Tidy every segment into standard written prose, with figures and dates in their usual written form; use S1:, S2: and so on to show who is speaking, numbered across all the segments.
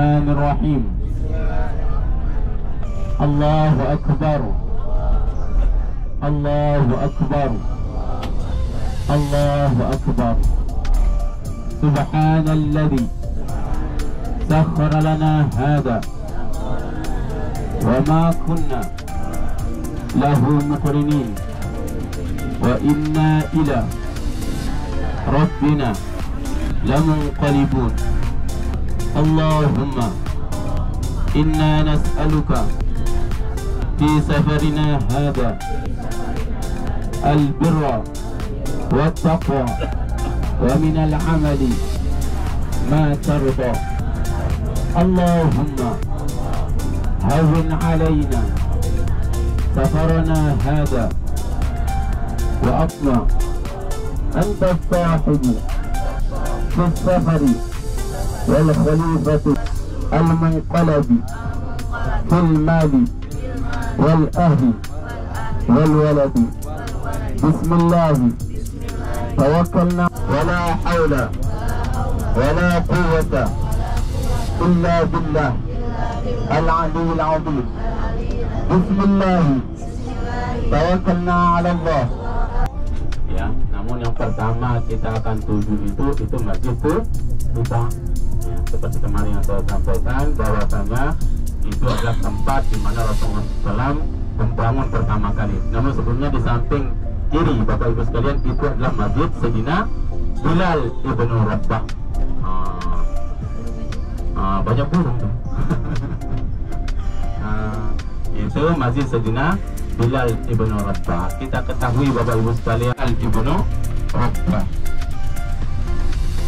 S1: الرحمن الرحيم. الله أكبر الله أكبر الله أكبر. سبحان الذي سخر لنا هذا وما كنا له مقرنين وإنا إلى ربنا لمنقلبون. اللهم إنا نسألك في سفرنا هذا البر والتقوى ومن العمل ما ترضى. اللهم هون علينا سفرنا هذا وأطمع أنت الصاحب في السفر والخليفة المنقلب في المال والأهل والولد. بسم الله توكلنا ولا حول ولا قوة إلا بالله العلي العظيم. بسم الله توكلنا على الله. Ya, namun yang pertama kita akan tuju itu Masjid Quba. Ya, seperti kemarin yang saya sampaikan bahwasanya itu adalah tempat di mana Rasulullah SAW membangun pertama kali. Namun sebelumnya di samping kiri Bapak Ibu sekalian itu adalah Masjid Sayyidina Bilal ibnu Rabah. Banyak burung tuh. Itu Masjid Sayyidina Bilal ibnu Rabah. Kita ketahui Bapak Ibu sekalian ibnu Rabah.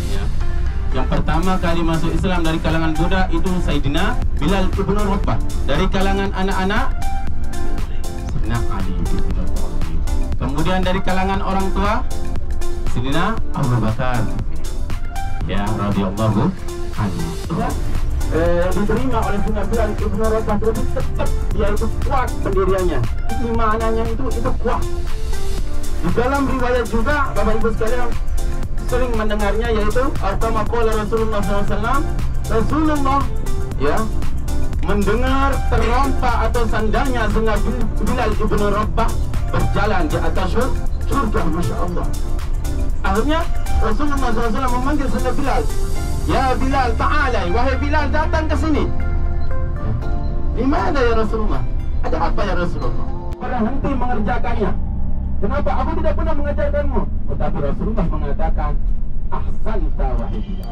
S1: Ya. Yang pertama kali masuk Islam dari kalangan Buddha itu Sayyidina Bilal ibnu Rabah. Dari kalangan anak-anak Sayyidina Ali ibnu Thalib. Kemudian dari kalangan orang tua Sayyidina Abu Bakar. Ya, radhiyallahu anhu. Diterima oleh Sayyidina Bilal ibnu Rabah, tapi tetap dia itu kuat pendiriannya. Imanannya itu kuat. Di dalam riwayat juga Bapak Ibu sekalian sering mendengarnya, yaitu kama qala Rasulullah SAW. Rasulullah ya mendengar terompak atau sandalnya Sayyidina Bilal ibnu Rabah berjalan di atas surga, Masya Allah. Akhirnya Rasulullah SAW memanggil Sayyidina Bilal, ya Bilal, ta'ala, wahai Bilal, datang ke sini. Di mana ya Rasulullah? Ada apa ya Rasulullah? Pada henti mengerjakannya. Kenapa? Aku tidak pernah mengajarkanmu. Tetapi Rasulullah mengatakan, ahsanta wahai Bilal.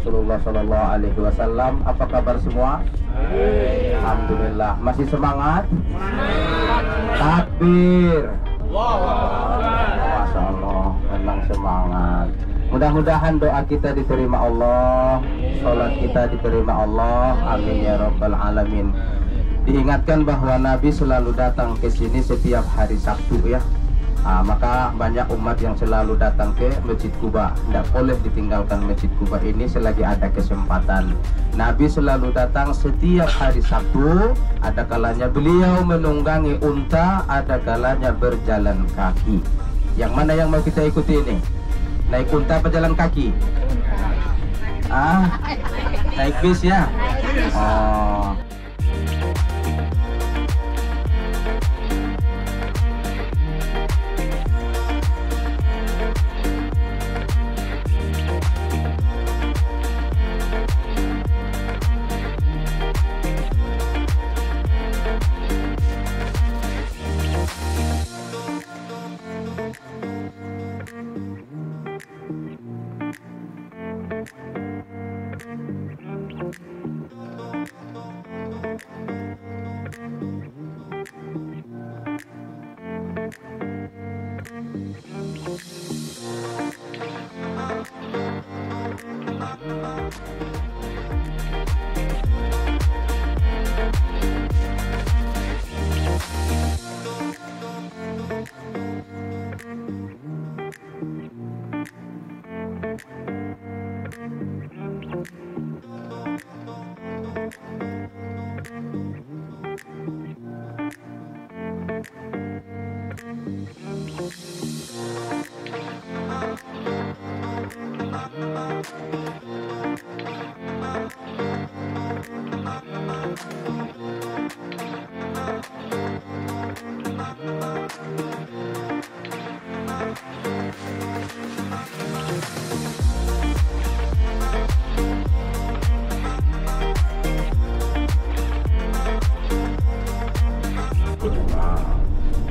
S2: Rasulullah Shallallahu Alaihi Wasallam. Apa kabar semua? Alhamdulillah. Masih semangat? Takbir. Masya Allah, memang semangat. Mudah-mudahan doa kita diterima Allah, sholat kita diterima Allah. Amin ya Rabbal Alamin. Diingatkan bahwa Nabi selalu datang ke sini setiap hari Sabtu ya. Maka banyak umat yang selalu datang ke Masjid Quba. Tidak boleh ditinggalkan Masjid Quba ini selagi ada kesempatan. Nabi selalu datang setiap hari Sabtu. Ada kalanya beliau menunggangi unta, ada kalanya berjalan kaki. Yang mana yang mau kita ikuti ini? Naik unta apa jalan kaki? Naik bis ya? Oh.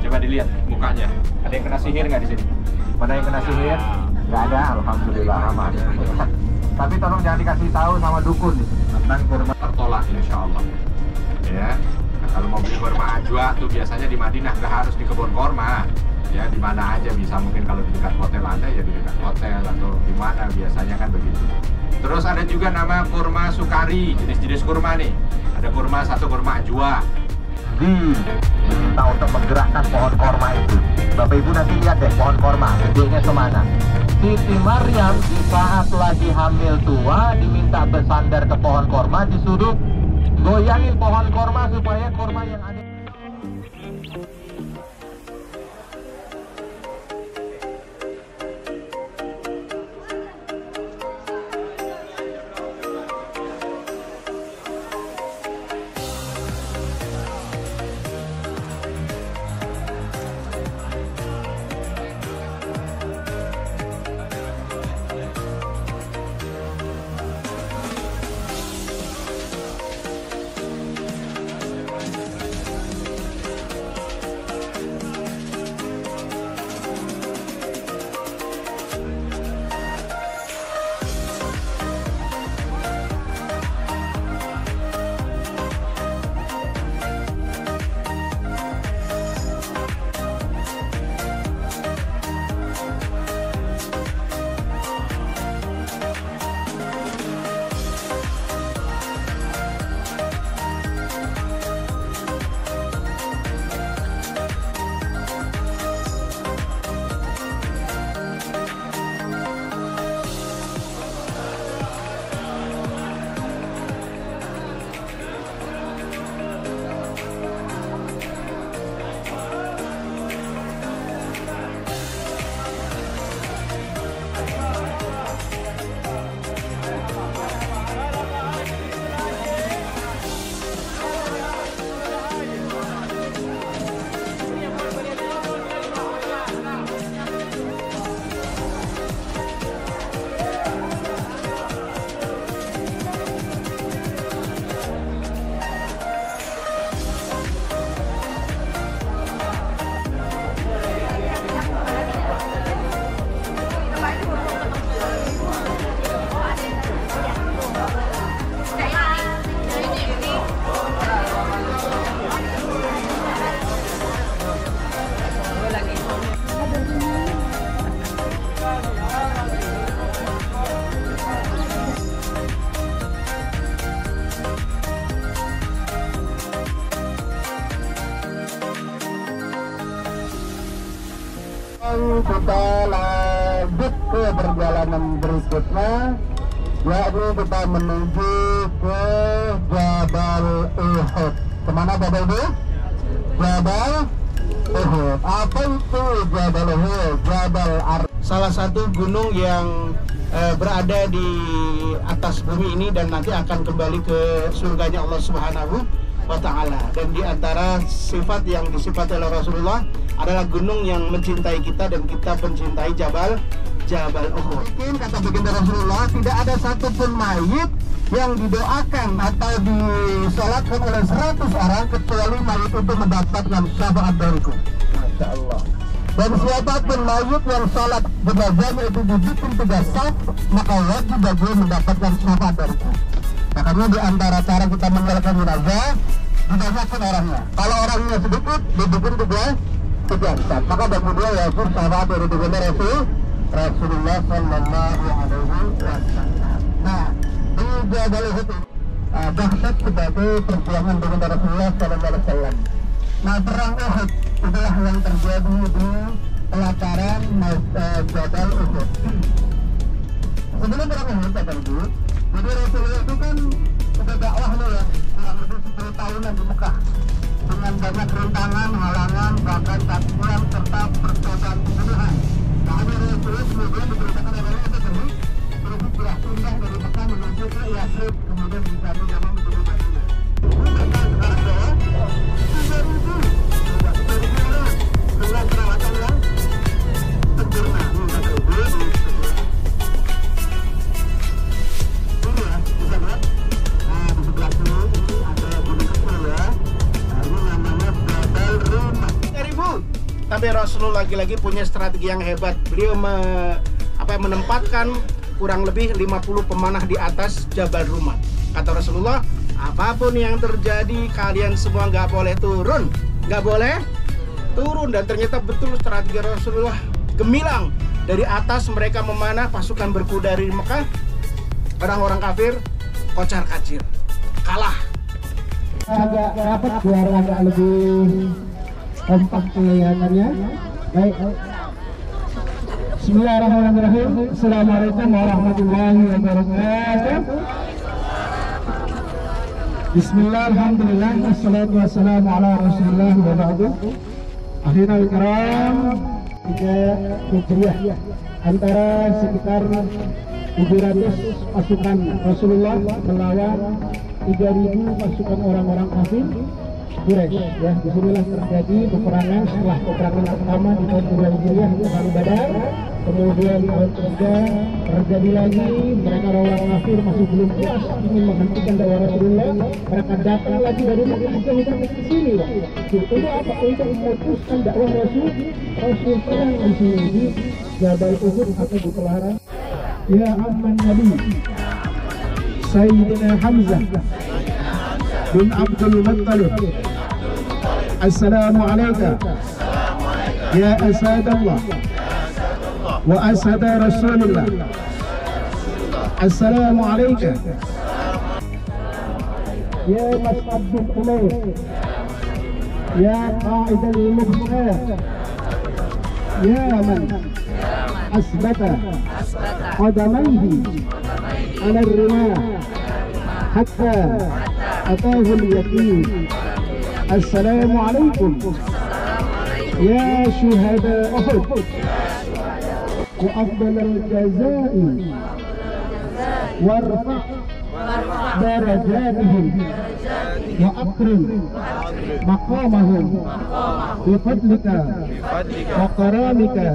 S3: Coba dilihat mukanya. Ada yang kena sihir nggak di sini? Mana yang kena sihir? Nggak ada, alhamdulillah aman. Tapi tolong jangan dikasih tahu sama dukun tentang kurma tertolak, insya Allah. Ya. Nah, kalau mau beli kurma ajwa tuh biasanya di Madinah, nggak harus di kebun kurma. Ya, di mana aja bisa, mungkin kalau di dekat hotel Anda ya di dekat hotel atau di mana biasanya kan begitu. Terus ada juga nama kurma sukari, jenis-jenis kurma nih. Ada kurma satu, kurma ajwa. Diminta untuk menggerakkan pohon korma itu. Bapak Ibu nanti lihat deh pohon korma gedenya semana. Siti Maryam di saat lagi hamil tua diminta bersandar ke pohon korma, disuruh goyangin pohon korma supaya korma yang ada.
S2: sekarang kita lanjut ke perjalanan berikutnya, yakni kita menuju ke Jabal Uhud. Kemana Bapak Ibu? Jabal Uhud. Apa itu Jabal Uhud? Jabal
S4: salah satu gunung yang berada di atas bumi ini dan nanti akan kembali ke surganya Allah Subhanahu wa Ta'ala. Dan di antara sifat yang disifati oleh Rasulullah adalah gunung yang mencintai kita dan kita mencintai Jabal Uhud.
S2: Mungkin kata baginda Rasulullah, tidak ada satupun mayit yang didoakan atau disolatkan oleh 100 orang kecuali mayit itu mendapatkan syafaat dariku. Masya Allah. Dan siapapun mayit yang sholat jenazahnya itu dibikin 3 saf, maka wajib bagi mendapatkan syafaat dariku. Makanya di antara cara kita menjalankan jenazah, dibanyakkan orangnya. Kalau orangnya sedikit, dibikin 3 saf. Maka bagi dia wajib syafaat dari baginda Rasulullah Sallallahu Alaihi Wasallam. Nah, di Jabal Uhud dahsyat sebagai perjuangan baginda Rasulullah Sallallahu Alaihi Wasallam. Nah, perang Uhud itulah yang terjadi di pelataran Jabal Uhud. Sebelum perang Uhud, Bapak Ibu, jadi Rasulullah itu kan sudah dakwah ya, kurang lebih 10 tahunan di Mekah dengan banyak rintangan, halangan, bahkan takbiran serta percobaan pembunuhan. Nah, Rasulullah kemudian diberitakan oleh Allah tadi berhijrah pindah dari Mekah menuju ke Yathrib, kemudian diganti nama menjadi Madinah. Dengan perawatan yang sempurna. Ini ya, bisa lihat. Nah, di sebelah sini ini ada gunung kecil ya. Nah, ini namanya Jabal Rumah.
S4: Tapi Rasulullah lagi-lagi punya strategi yang hebat. Beliau menempatkan kurang lebih 50 pemanah di atas Jabal Rumah. Kata Rasulullah, apapun yang terjadi, kalian semua nggak boleh turun. Nggak boleh turun. Dan ternyata betul strategi Rasulullah gemilang. Dari atas mereka memanah pasukan berkuda dari Mekah. Orang-orang kafir kocar kacir, kalah.
S5: Agak rapat biar agak lebih kompak kelihatannya. Baik. Bismillahirrahmanirrahim. Assalamualaikum warahmatullahi wabarakatuh. Bismillah, alhamdulillah, wassalatu wassalamu ala rasulillah wa ba'du. Akhirnya al-kiram, 3 Hijriah, antara sekitar 700 pasukan Rasulullah melawan 3.000 pasukan orang-orang kafir Quraisy. Ya, disinilah terjadi peperangan setelah peperangan pertama di tahun 2 Hijriah itu Perang Badar. Kemudian tahun ketiga terjadi lagi, mereka orang kafir masih belum puas ingin menghentikan dakwah Rasulullah. Mereka datang lagi dari Mekah ke sini. Itu apa? Untuk memutuskan dakwah Rasul perang di sini di Jabal Uhud atau di pelataran. Ya Amman Nabi Sayyidina Hamzah bin Abdul Muttalib, Assalamualaikum ya Asadallah wa Asada Rasulullah. Assalamualaikum ya Mas'ad bin Umair, ya Qa'id al-Muhtar, ya man asbata qadamayhi ala ar-rimah hatta atahu al-yaqin. Assalamualaikum ya syuhada Uhud wa afdal al-jazaa'i warfa' darajatihim wa akrim maqamahum bifadlika wa karamika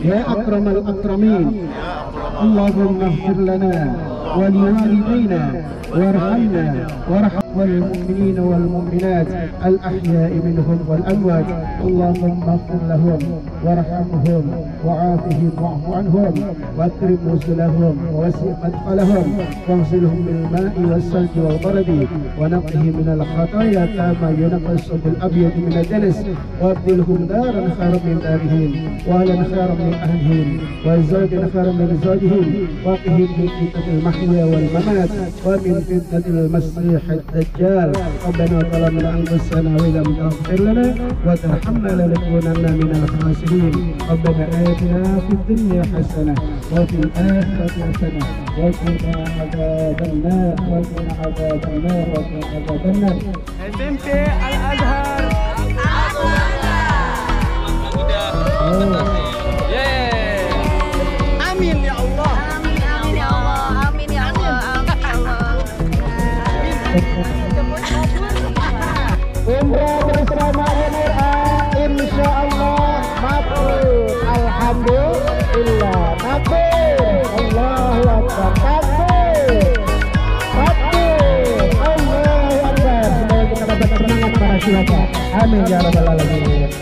S5: ya akramal akramin. Allahumma ighfir lana wa liwalidayna warhamna warham والمؤمنين والمؤمنات الأحياء منهم والأموات. اللهم اغفر لهم وارحمهم وعافهم واعف عنهم واكرم نزلهم ووسع مدخلهم واغسلهم بالماء والثلج والبرد ونقهم من الخطايا كما ينقى الثوب الأبيض من الدنس وابدلهم دارا خيرا من دارهم وأهلا خيرا من أهلهم وزوجا خيرا من زوجهم وقهم من فتنة المحيا والممات ومن فتنة المسيح الدجال الدجال ربنا ظلمنا أنفسنا وإن لم تغفر لنا وترحمنا لنكونن من الخاسرين ربنا آتنا في الدنيا حسنة وفي الآخرة حسنة وقنا عذاب النار وقنا عذاب النار وقنا عذاب النار.
S4: SMP Al-Azhar. Amin ya Allah.
S6: Amin ya Allah. Amin ya Allah. Amin ya Allah.
S5: Umrah bersama MRA insya Allah makbul. Alhamdulillah makbul. Allahu Akbar makbul. Makbul. Allahu Akbar. Semoga kita dapat semangat para syuhada. Amin ya rabbal alamin.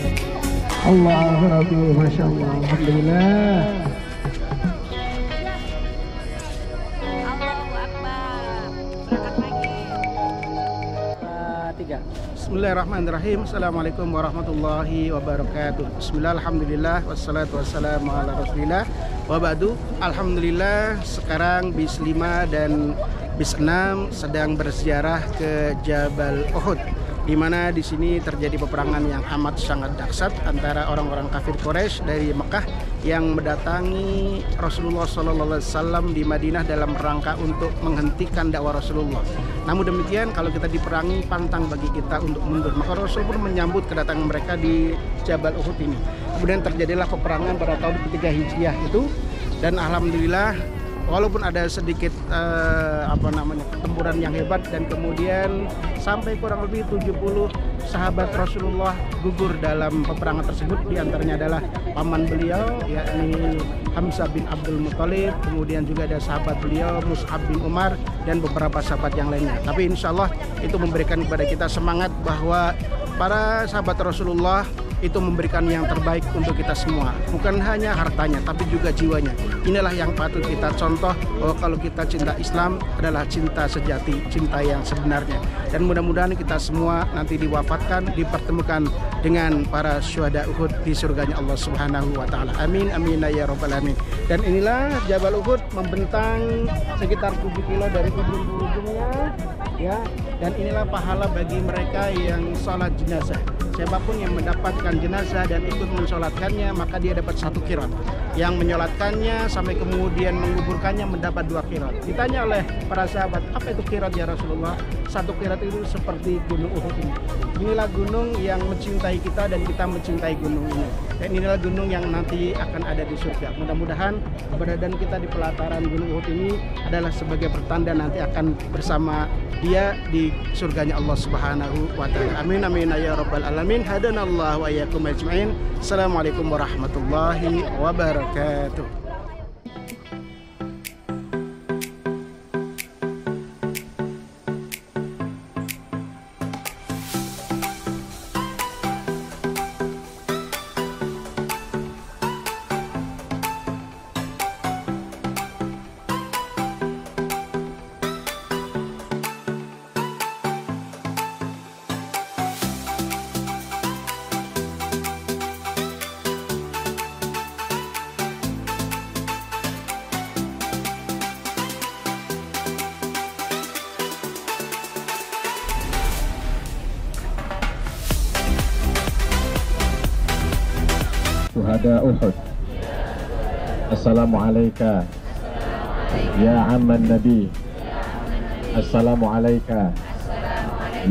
S5: Allahu Rabbi, masya Allah, alhamdulillah.
S6: Allahu Akbar. Berangkat lagi.
S4: Bismillahirrahmanirrahim. Assalamualaikum warahmatullahi wabarakatuh. Bismillah, alhamdulillah, wassalatu wassalamu ala rasulillah. Wabadu, alhamdulillah. Sekarang bis 5 dan bis 6 sedang berziarah ke Jabal Uhud, di mana di sini terjadi peperangan yang amat sangat dahsyat antara orang-orang kafir Quraisy dari Mekah yang mendatangi Rasulullah SAW di Madinah dalam rangka untuk menghentikan dakwah Rasulullah. Namun demikian, kalau kita diperangi, pantang bagi kita untuk mundur. Maka Rasul pun menyambut kedatangan mereka di Jabal Uhud ini. Kemudian terjadilah peperangan pada tahun ketiga Hijriah itu, dan alhamdulillah walaupun ada sedikit pertempuran yang hebat, dan kemudian sampai kurang lebih 70 sahabat Rasulullah gugur dalam peperangan tersebut. Di antaranya adalah paman beliau, yakni Hamzah bin Abdul Muthalib, kemudian juga ada sahabat beliau Mus'ab bin Umar, dan beberapa sahabat yang lainnya. Tapi insya Allah itu memberikan kepada kita semangat bahwa para sahabat Rasulullah itu memberikan yang terbaik untuk kita semua, bukan hanya hartanya tapi juga jiwanya. Inilah yang patut kita contoh, bahwa kalau kita cinta Islam adalah cinta sejati, cinta yang sebenarnya. Dan mudah-mudahan kita semua nanti diwafatkan, dipertemukan dengan para syuhada Uhud di surganya Allah Subhanahu wa taala. Amin amin ya rabbal alamin. Dan inilah Jabal Uhud membentang sekitar 7 kilo dari ujung ke ujungnya, ya. Dan inilah pahala bagi mereka yang sholat jenazah. Siapapun yang mendapatkan jenazah dan ikut mensolatkannya, maka dia dapat 1 qirat. Yang menyolatkannya sampai kemudian menguburkannya mendapat 2 qirat. Ditanya oleh para sahabat, apa itu qirat ya Rasulullah? 1 qirat itu seperti gunung Uhud ini. Inilah gunung yang mencintai kita dan kita mencintai gunung ini. Dan inilah gunung yang nanti akan ada di surga. Mudah-mudahan keberadaan kita di pelataran gunung Uhud ini adalah sebagai pertanda nanti akan bersama dia di surganya Allah Subhanahu wa taala. Amin amin ya rabbal alamin. Hadanallahu wa iyyakum ajmain. Assalamualaikum warahmatullahi wabarakatuh.
S3: Syuhada Uhud, Assalamualaikum ya amman Nabi, Assalamualaikum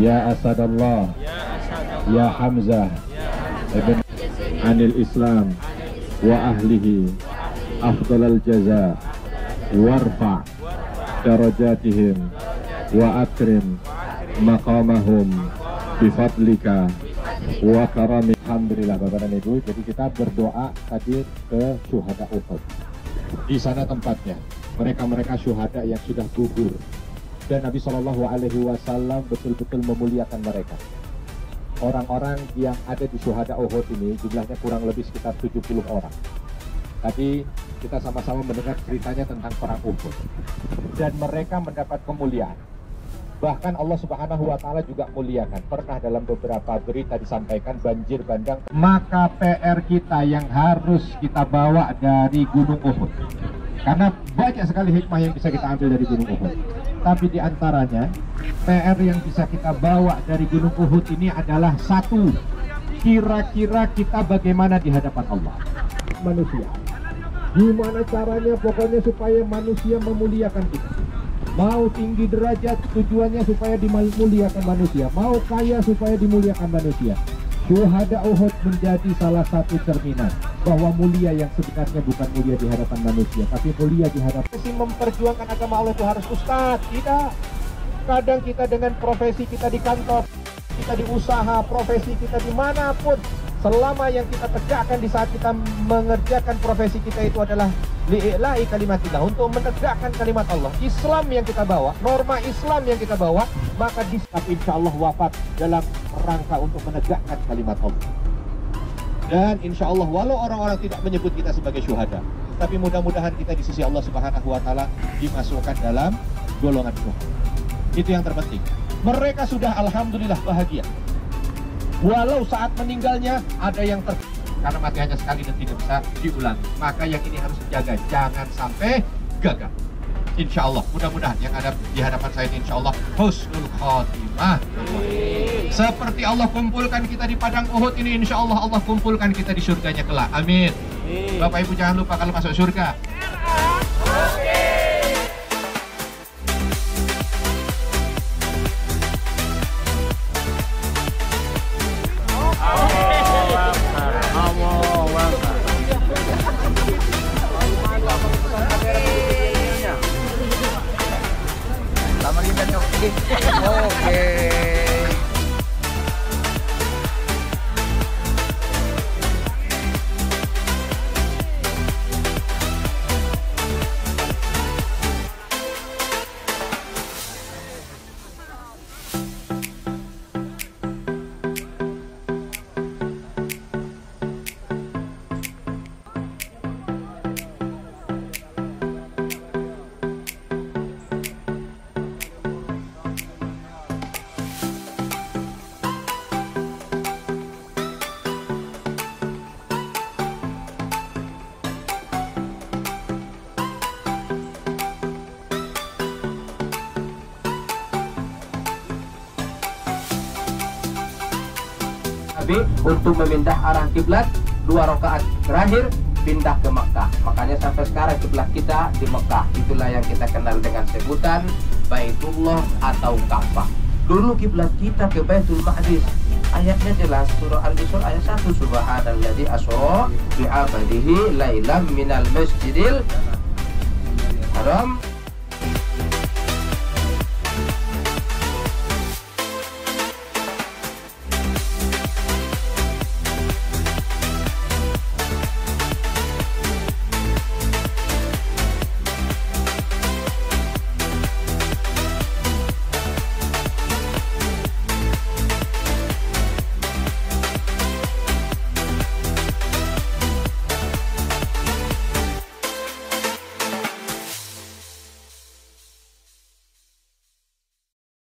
S3: ya Asadallah, ya Hamzah ibn anil Islam wa ahlihi afdalal jaza warfa' darajatihim wa akrim maqamahum bifadlika wa karami. Alhamdulillah Bapak dan Ibu, jadi kita berdoa tadi ke syuhada Uhud. Di sana tempatnya, mereka-mereka syuhada yang sudah gugur, dan Nabi SAW betul-betul memuliakan mereka. Orang-orang yang ada di syuhada Uhud ini jumlahnya kurang lebih sekitar 70 orang. Tadi kita sama-sama mendengar ceritanya tentang perang Uhud, dan mereka mendapat kemuliaan. Bahkan Allah Subhanahu wa taala juga muliakan. Pernah dalam beberapa berita disampaikan banjir bandang. Maka PR kita yang harus kita bawa dari Gunung Uhud Karena banyak sekali hikmah yang bisa kita ambil dari Gunung Uhud. Tapi di antaranya PR yang bisa kita bawa dari Gunung Uhud ini adalah satu, kira-kira kita bagaimana di hadapan Allah. Manusia, gimana caranya pokoknya supaya manusia memuliakan kita. Mau tinggi derajat, tujuannya supaya dimuliakan manusia. Mau kaya supaya dimuliakan manusia. Syuhada Uhud menjadi salah satu cerminan bahwa mulia yang sebenarnya bukan mulia di hadapan manusia, tapi mulia di hadapan. Memperjuangkan agama Allah itu harus ustadz, tidak. Kadang kita dengan profesi kita di kantor, kita di usaha, profesi kita dimanapun, selama yang kita tegakkan di saat kita mengerjakan profesi kita itu adalah li'ila'i kalimatillah, untuk menegakkan kalimat Allah, Islam yang kita bawa, norma Islam yang kita bawa, maka insya Allah wafat dalam rangka untuk menegakkan kalimat Allah. Dan insya Allah walau orang-orang tidak menyebut kita sebagai syuhada, tapi mudah-mudahan kita di sisi Allah Subhanahu wa Ta'ala dimasukkan dalam golongan syuhada. Itu yang terpenting. Mereka sudah alhamdulillah bahagia. Walau saat meninggalnya ada yang karena mati hanya sekali dan tidak bisa diulangi. Maka yang ini harus dijaga, jangan sampai gagal. Insya Allah, mudah-mudahan yang ada di hadapan saya ini insya Allah husnul khotimah. Seperti Allah kumpulkan kita di padang Uhud ini, insya Allah Allah kumpulkan kita di surganya kelak. Amin. Bapak Ibu jangan lupa kalau masuk surga.
S2: Untuk memindah arah kiblat 2 rakaat terakhir pindah ke Mekah. Makanya sampai sekarang kiblat kita di Mekah. Itulah yang kita kenal dengan sebutan Baitullah atau Ka'bah. Dulu kiblat kita ke Baitul Maqdis. Ayatnya jelas, surah Al-Isra ayat 1, Subhanalladzi asra bi'abadihi lailam minal masjidil haram